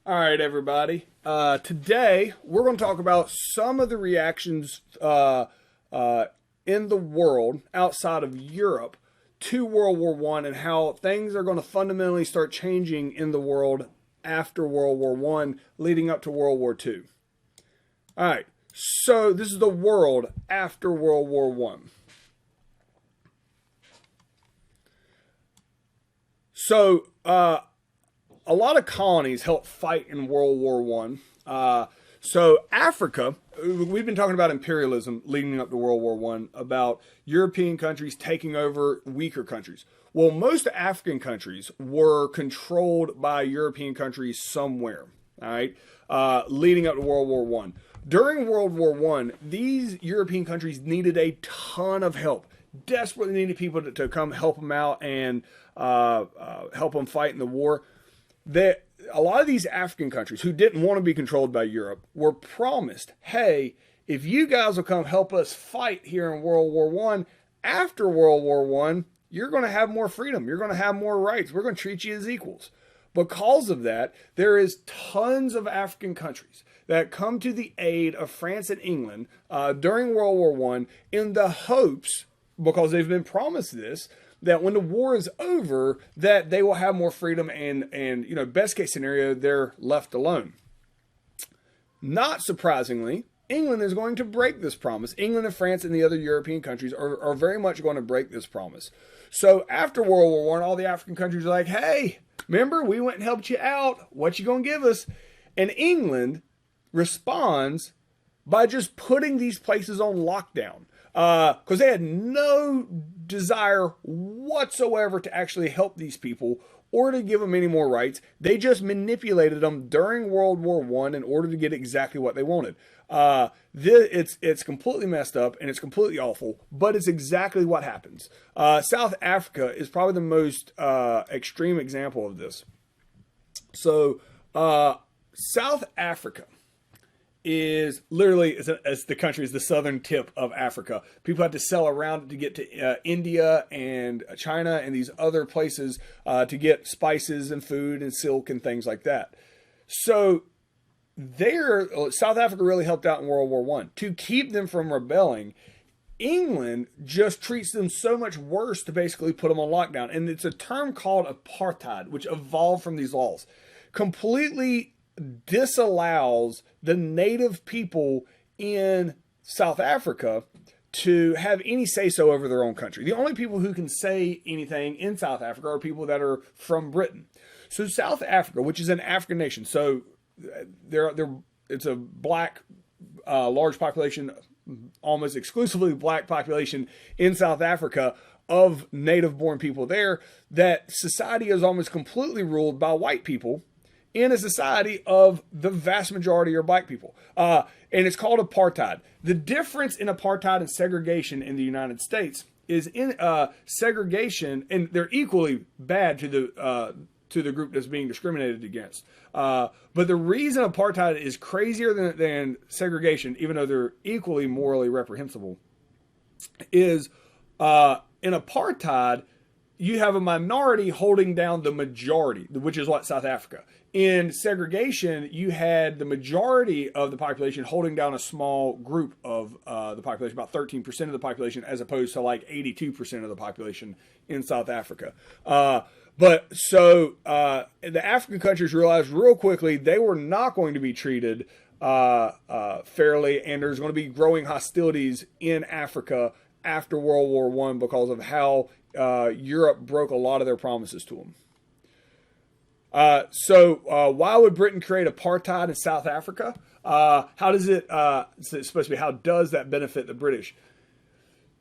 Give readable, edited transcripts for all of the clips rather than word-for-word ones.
All right, everybody. Today we're going to talk about some of the reactions in the world outside of Europe to World War One and how things are going to fundamentally start changing in the world after World War One, leading up to World War Two. All right, so this is the world after World War One. So, a lot of colonies helped fight in World War One. So Africa, we've been talking about imperialism leading up to World War One, about European countries taking over weaker countries. Well, most African countries were controlled by European countries somewhere. All right, leading up to World War One. During World War One, these European countries needed a ton of help. Desperately needed people to come help them out and help them fight in the war. That a lot of these African countries who didn't want to be controlled by Europe were promised, hey, if you guys will come help us fight here in World War One, after World War One, you're going to have more freedom. You're going to have more rights. We're going to treat you as equals. Because of that, there is tons of African countries that come to the aid of France and England during World War One in the hopes, because they've been promised this, that when the war is over, that they will have more freedom and best case scenario, they're left alone. Not surprisingly, England is going to break this promise. England and France and the other European countries are very much going to break this promise. So after World War One, all the African countries are like, hey, remember, we went and helped you out. What you going to give us? And England responds by just putting these places on lockdown. Because they had no desire whatsoever to actually help these people or to give them any more rights. They just manipulated them during World War One in order to get exactly what they wanted. It's completely messed up and it's completely awful, but it's exactly what happens. South Africa is probably the most extreme example of this. So South Africa is literally, as the country is the southern tip of Africa. People have to sail around it to get to India and China and these other places to get spices and food and silk and things like that. So South Africa really helped out in World War One. To keep them from rebelling, England just treats them so much worse to basically put them on lockdown. And it's a term called apartheid, which evolved from these laws. Completely disallows the native people in South Africa to have any say-so over their own country. The only people who can say anything in South Africa are people that are from Britain. So South Africa, which is an African nation, so it's a black, large population, almost exclusively black population in South Africa of native-born people there, that society is almost completely ruled by white people in a society of the vast majority are black people. And it's called apartheid. The difference in apartheid and segregation in the United States is in segregation, and they're equally bad to the group that's being discriminated against. But the reason apartheid is crazier than segregation, even though they're equally morally reprehensible, is in apartheid, you have a minority holding down the majority, which is what South Africa. In segregation, you had the majority of the population holding down a small group of the population, about 13% of the population, as opposed to like 82% of the population in South Africa. But the African countries realized real quickly they were not going to be treated fairly, and there's going to be growing hostilities in Africa after World War One because of how Europe broke a lot of their promises to them. Why would Britain create apartheid in South Africa? How does it's supposed to be, how does that benefit the British?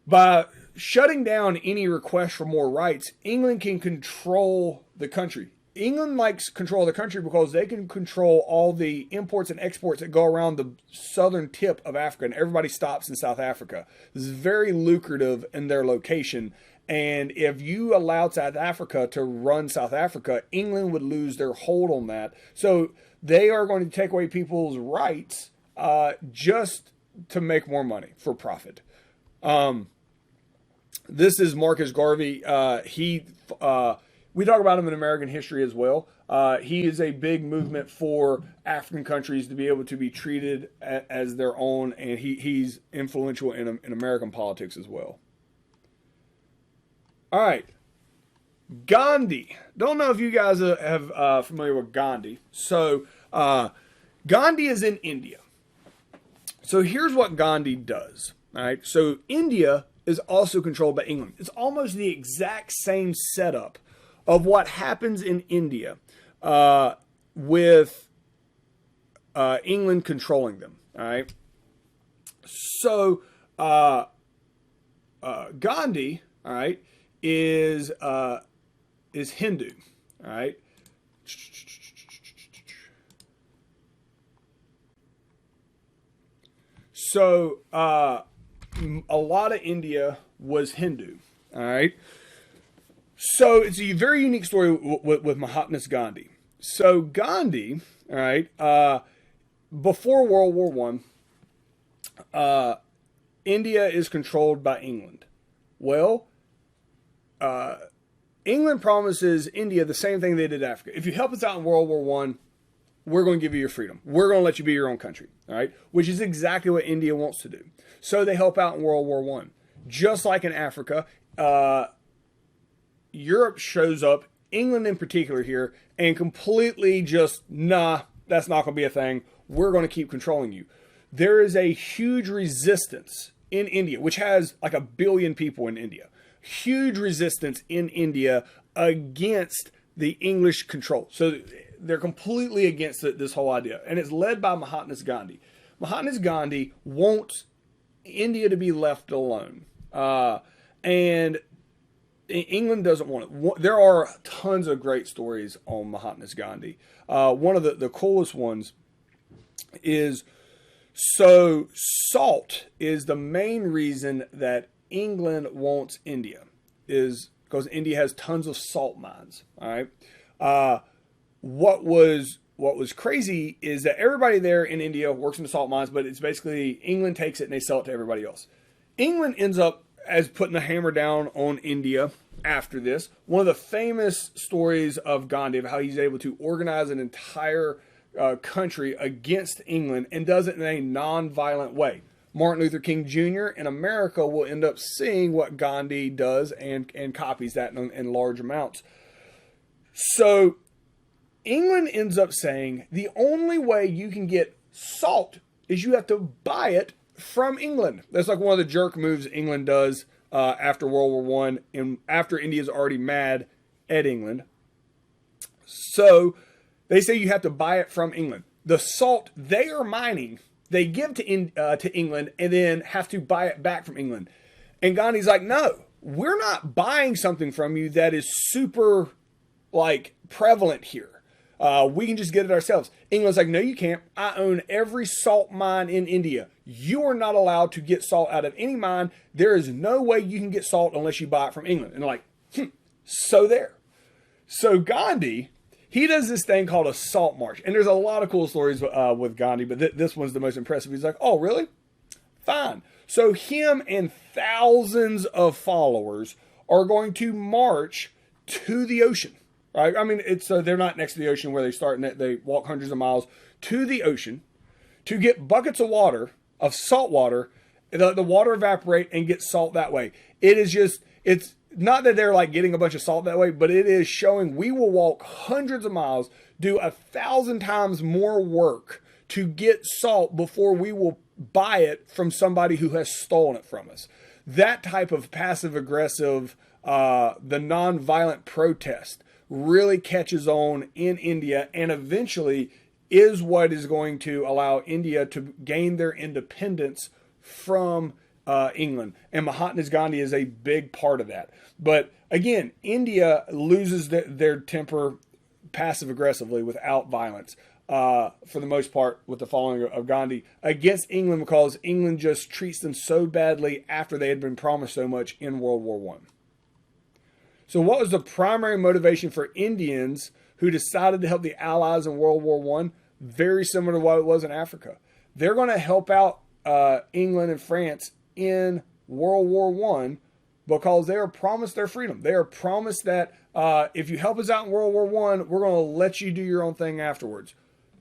By shutting down any request for more rights, England can control the country. England likes control of the country because they can control all the imports and exports that go around the southern tip of Africa, and everybody stops in South Africa. This is very lucrative in their location. And if you allowed South Africa to run South Africa, England would lose their hold on that. So they are going to take away people's rights just to make more money for profit. This is Marcus Garvey. We talk about him in American history as well. He is a big movement for African countries to be able to be treated as their own, and he's influential in American politics as well. All right, Gandhi. Don't know if you guys have familiar with Gandhi. So Gandhi is in India. So here's what Gandhi does. All right. So India is also controlled by England. It's almost the exact same setup of what happens in India with England controlling them. All right. So Gandhi, all right, is Hindu. All right. So a lot of India was Hindu. All right. So it's a very unique story with Mahatma Gandhi. So Gandhi, all right, before World War One, India is controlled by England. Well, England promises India the same thing they did to Africa. If you help us out in World War One, we're going to give you your freedom. We're going to let you be your own country. All right, which is exactly what India wants to do. So they help out in World War One, just like in Africa. Europe shows up, England in particular here, and completely just, nah, that's not going to be a thing. We're going to keep controlling you. There is a huge resistance in India, which has like 1 billion people in India. Huge resistance in India against the English control. So they're completely against this whole idea. And it's led by Mahatma Gandhi. Mahatma Gandhi wants India to be left alone. And England doesn't want it. There are tons of great stories on Mahatma Gandhi. One of the coolest ones is, so salt is the main reason that England wants India, is because India has tons of salt mines. All right. What was crazy is that everybody there in India works in the salt mines, but it's basically England takes it and they sell it to everybody else. England ends up as putting the hammer down on India after this. One of the famous stories of Gandhi, of how he's able to organize an entire country against England and does it in a non-violent way. Martin Luther King Jr. in America will end up seeing what Gandhi does and copies that in large amounts. So England ends up saying the only way you can get salt is you have to buy it from England. That's like one of the jerk moves England does after World War One, and after India's already mad at England. So they say you have to buy it from England. The salt they are mining, they give to England and then have to buy it back from England. And Gandhi's like, no, we're not buying something from you that is super like prevalent here. We can just get it ourselves. England's like, no, you can't. I own every salt mine in India. You are not allowed to get salt out of any mine. There is no way you can get salt unless you buy it from England. And they're like, so there. So Gandhi, he does this thing called a salt march. And there's a lot of cool stories with Gandhi, but this one's the most impressive. He's like, oh, really? Fine. So him and thousands of followers are going to march to the ocean. Right? I mean, it's they're not next to the ocean where they start and they walk hundreds of miles to the ocean to get buckets of water, of salt water, the water evaporate and get salt that way. It is just, it's not that they're like getting a bunch of salt that way, but it is showing we will walk hundreds of miles, do 1,000 times more work to get salt before we will buy it from somebody who has stolen it from us. That type of passive aggressive, the non-violent protest really catches on in India and eventually is what is going to allow India to gain their independence from England. And Mahatma Gandhi is a big part of that. But again, India loses their temper passive aggressively without violence for the most part with the following of Gandhi against England, because England just treats them so badly after they had been promised so much in World War One. So what was the primary motivation for Indians who decided to help the Allies in World War One? Very similar to what it was in Africa. They're going to help out England and France in World War One because they are promised their freedom. They are promised that if you help us out in World War One, we're going to let you do your own thing afterwards.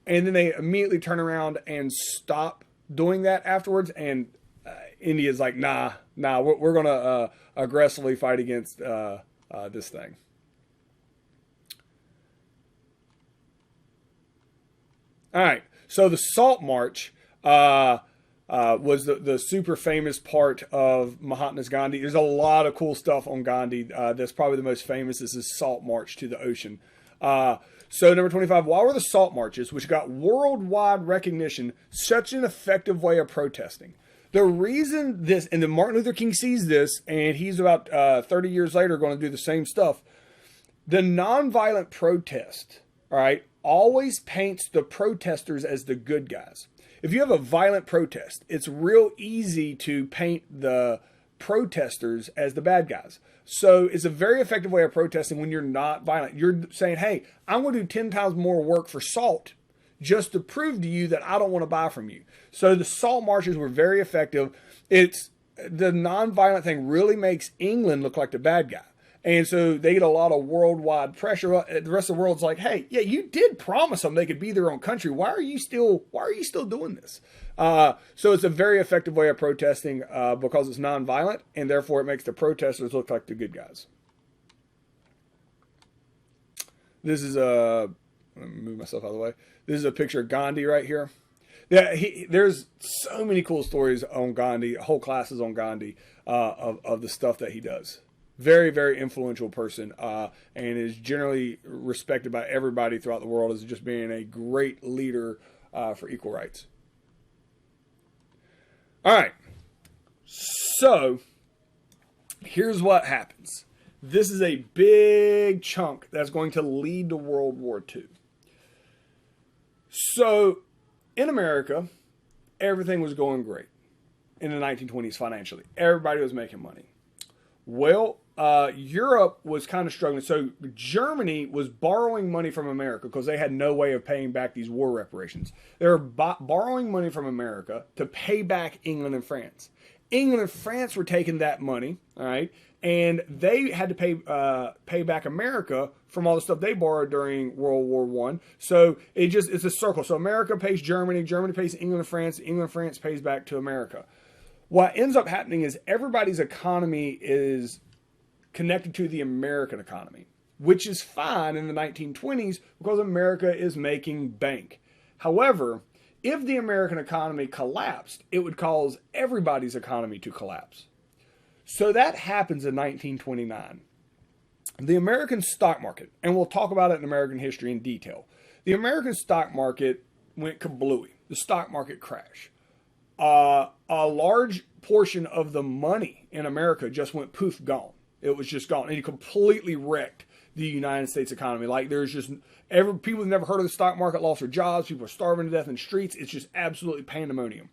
And then they immediately turn around and stop doing that afterwards. And India's like, nah, we're going to aggressively fight against this thing. All right, so the Salt March was the super famous part of Mahatma Gandhi. There's a lot of cool stuff on Gandhi. That's probably the most famous. This is Salt March to the Ocean. So number 25, why were the Salt Marches, which got worldwide recognition, such an effective way of protesting? The reason this, and then Martin Luther King sees this, and he's about 30 years later going to do the same stuff. The nonviolent protest, all right, always paints the protesters as the good guys. If you have a violent protest, it's real easy to paint the protesters as the bad guys. So it's a very effective way of protesting when you're not violent. You're saying, hey, I'm going to do 10 times more work for salt just to prove to you that I don't want to buy from you. So the salt marches were very effective. It's the nonviolent thing really makes England look like the bad guy. And so they get a lot of worldwide pressure. The rest of the world's like, hey, yeah, you did promise them they could be their own country. Why are you still doing this? So it's a very effective way of protesting because it's nonviolent, and therefore it makes the protesters look like the good guys. This is let me move myself out of the way. This is a picture of Gandhi right here. Yeah, there's so many cool stories on Gandhi, whole classes on Gandhi of the stuff that he does. Very, very influential person, and is generally respected by everybody throughout the world as just being a great leader for equal rights. All right, so here's what happens. This is a big chunk that's going to lead to World War II. So in America, everything was going great in the 1920s financially. Everybody was making money. Well, Europe was kind of struggling. So Germany was borrowing money from America because they had no way of paying back these war reparations. They were borrowing money from America to pay back England and France. England and France were taking that money, all right, and they had to pay back America from all the stuff they borrowed during World War I. So it's a circle. So America pays Germany, Germany pays England and France pays back to America. What ends up happening is everybody's economy is connected to the American economy, which is fine in the 1920s because America is making bank. However, if the American economy collapsed, it would cause everybody's economy to collapse. So that happens in 1929. The American stock market, and we'll talk about it in American history in detail. The American stock market went kablooey. The stock market crashed. A large portion of the money in America just went poof, gone. It was just gone. And it completely wrecked the United States economy. Like there's just people have never heard of the stock market lost their jobs. People are starving to death in the streets. It's just absolutely pandemonium.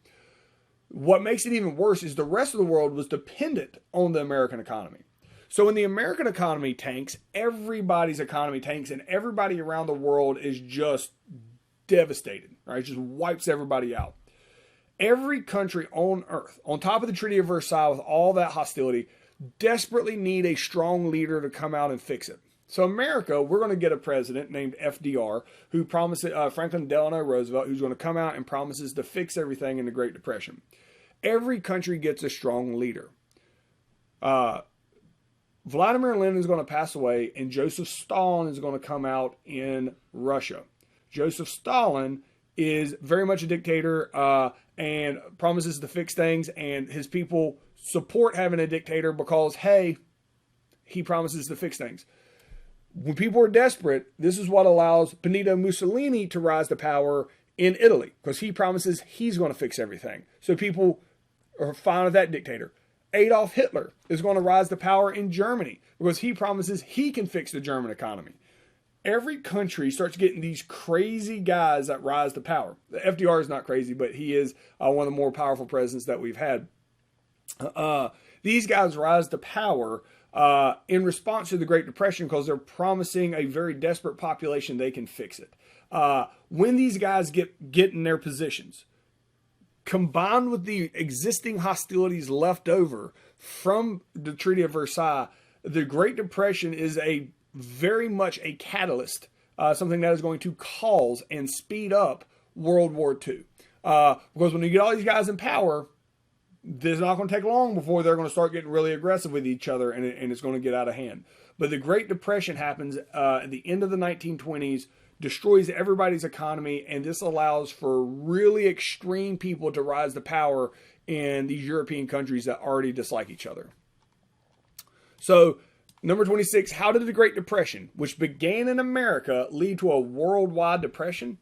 What makes it even worse is the rest of the world was dependent on the American economy. So when the American economy tanks, everybody's economy tanks, and everybody around the world is just devastated. Right? It just wipes everybody out. Every country on earth, on top of the Treaty of Versailles with all that hostility, desperately need a strong leader to come out and fix it. So America, we're going to get a president named FDR who promises, Franklin Delano Roosevelt, who's going to come out and promises to fix everything in the Great Depression. Every country gets a strong leader. Vladimir Lenin is going to pass away, and Joseph Stalin is going to come out in Russia. Joseph Stalin is very much a dictator and promises to fix things, and his people support having a dictator because, hey, he promises to fix things. When people are desperate, this is what allows Benito Mussolini to rise to power in Italy because he promises he's going to fix everything. So people are fine with that dictator. Adolf Hitler is going to rise to power in Germany because he promises he can fix the German economy. Every country starts getting these crazy guys that rise to power. The FDR is not crazy, but he is one of the more powerful presidents that we've had. These guys rise to power in response to the Great Depression because they're promising a very desperate population they can fix it. When these guys get in their positions, combined with the existing hostilities left over from the Treaty of Versailles, the Great Depression is very much a catalyst, something that is going to cause and speed up World War II. Because when you get all these guys in power, it's not going to take long before they're going to start getting really aggressive with each other, and it's going to get out of hand. But the Great Depression happens at the end of the 1920s, destroys everybody's economy, and this allows for really extreme people to rise to power in these European countries that already dislike each other. So, number 26, how did the Great Depression, which began in America, lead to a worldwide depression?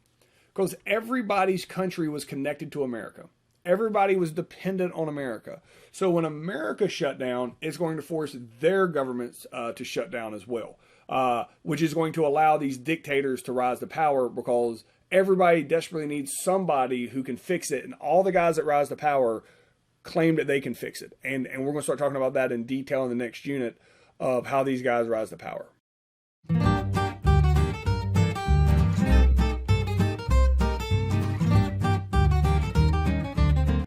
Because everybody's country was connected to America. Everybody was dependent on America. So when America shut down, it's going to force their governments to shut down as well, which is going to allow these dictators to rise to power because everybody desperately needs somebody who can fix it. And all the guys that rise to power claim that they can fix it. And we're going to start talking about that in detail in the next unit of how these guys rise to power.